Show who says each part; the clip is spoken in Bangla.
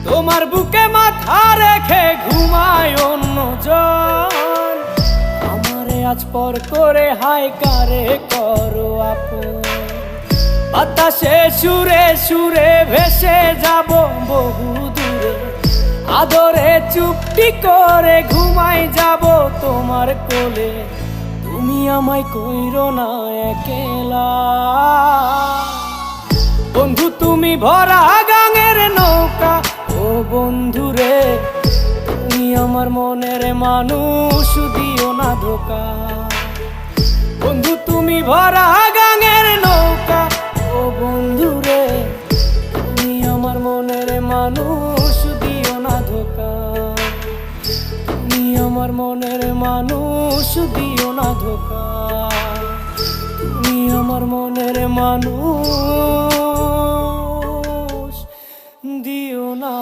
Speaker 1: তোমার বুকে মাথা রেখে ঘুমায় অন্যজন, আমারে আজ পর করে হায় কারে করো আপন। বাতাসে সুরে সুরে ভেসে যাব বহু দূরে, আদরে চুপটি করে ঘুমাই যাব তোমার কোলে। তুমি আমায় কইরো না একলা বন্ধু, তুমি ভরা গাঙের নৌকা। ও বন্ধুরে, তুমি আমার মনের মানুষ, দিও না ধোকা। বন্ধু তুমি ভরা গাঙের নৌকা। ও বন্ধুরে, তুমি আমার মনের মানুষ, দিও না ধোকা। তুমি আমার মনের মানুষ, দিও না ধোকা। তুমি আমার মনের মানুষ, দিও না।